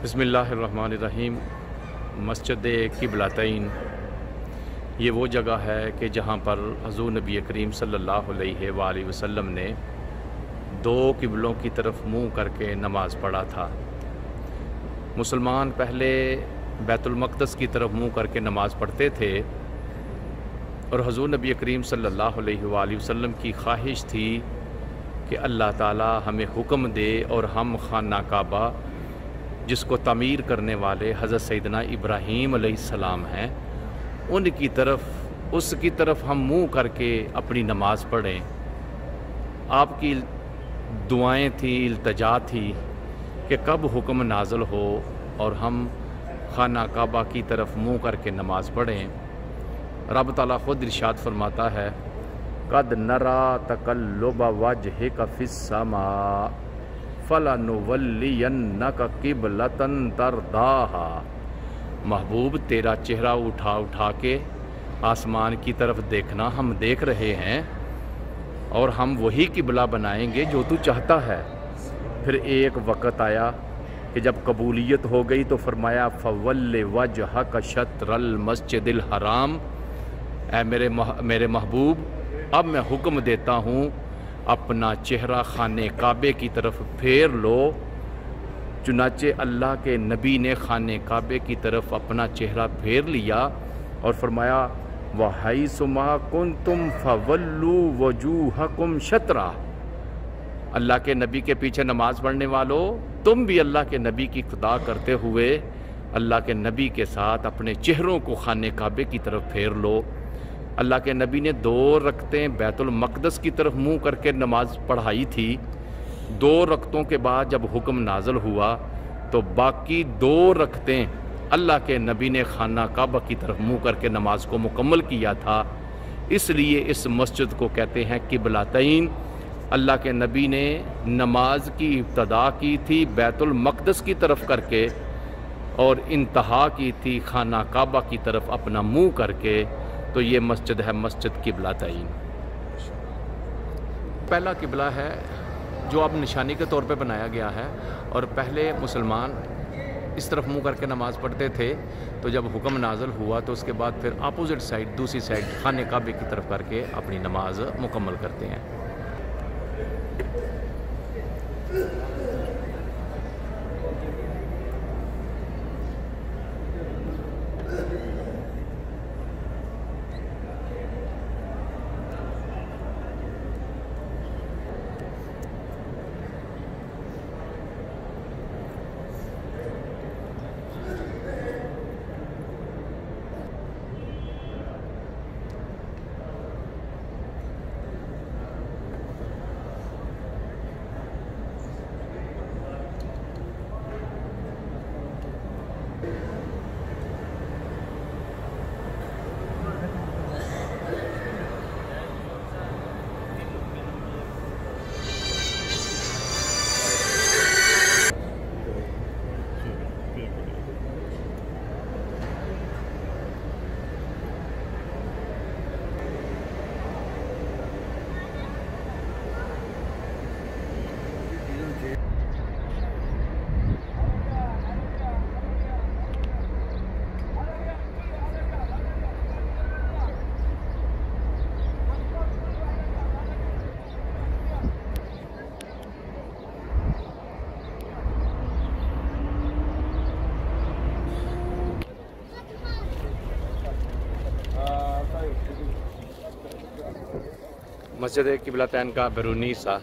बिस्मिल्लाहिर्रहमानिर्रहीम। मस्जिद क़िबलातैन ये वो जगह है कि जहाँ पर हुज़ूर नबी करीम सल्लल्लाहु अलैहि वसल्लम ने दो क़िबलों की तरफ मुँह करके नमाज़ पढ़ा था। मुसलमान पहले बैतुल मक़दस की तरफ मुँह करके नमाज़ पढ़ते थे और हुज़ूर नबी करीम सल्लल्लाहु अलैहि वसल्लम की ख्वाहिश थी कि अल्लाह ताला हमें हुक्म दे और हम खाना काबा जिसको तमीर करने वाले हज़रत सैयदना इब्राहीम अलैहिस्सलाम हैं उनकी तरफ उसकी तरफ हम मुँह करके अपनी नमाज़ पढ़ें। आपकी दुआएं थी, इल्तिजा थी कि कब हुक्म नाज़िल हो और हम खाना काबा की तरफ मुँह करके नमाज़ पढ़ें। रब ताला ख़ुद इरशाद फरमाता है, कद नरा तकल्लुब वजहिक फिस्समा फलनुवल्लियन्नका क़िबलतन तरदाहा। महबूब तेरा चेहरा उठा उठा के आसमान की तरफ देखना हम देख रहे हैं और हम वही क़िबला बनाएंगे जो तू चाहता है। फिर एक वक़्त आया कि जब कबूलियत हो गई तो फरमाया फ़वल्लि वजहक शत्रल मस्जिदिल हराम। ऐ मेरे महबूब, अब मैं हुक्म देता हूँ अपना चेहरा खाने काबे की तरफ फेर लो। चुनाचे अल्लाह के नबी ने खाने काबे की तरफ अपना चेहरा फेर लिया और फरमाया वहैसुमा कुंतुम फवल्लू वजूहकुम शत्रा। अल्लाह के नबी के पीछे नमाज़ पढ़ने वालों, तुम भी अल्लाह के नबी की खुदा करते हुए अल्लाह के नबी के साथ अपने चेहरों को खाने काबे की तरफ फेर लो। अल्लाह के नबी ने 2 रकतें बैतुल मक़दस की तरफ मुँह करके नमाज़ पढ़ाई थी। 2 रकतों के बाद जब हुक्म नाज़िल हुआ तो बाकी 2 रकतें अल्लाह के नबी ने खाना काबा की तरफ मुँह करके नमाज को मुकम्मल किया था। इसलिए इस मस्जिद को कहते हैं क़िबलातैन। अल्लाह के नबी ने नमाज की इब्तदा की थी बैतुल मक़दस की तरफ करके और इंतहा की थी खाना काबा की तरफ अपना मुँह करके। तो ये मस्जिद है मस्जिद क़िबलातैन। पहला क़िबला है जो अब निशानी के तौर पे बनाया गया है और पहले मुसलमान इस तरफ मुँह करके नमाज़ पढ़ते थे। तो जब हुक्म नाज़िल हुआ तो उसके बाद फिर अपोजिट साइड दूसरी साइड खाने काबे की तरफ करके अपनी नमाज मुकम्मल करते हैं। मस्जिद क़िबलातैन का बैरूनी सा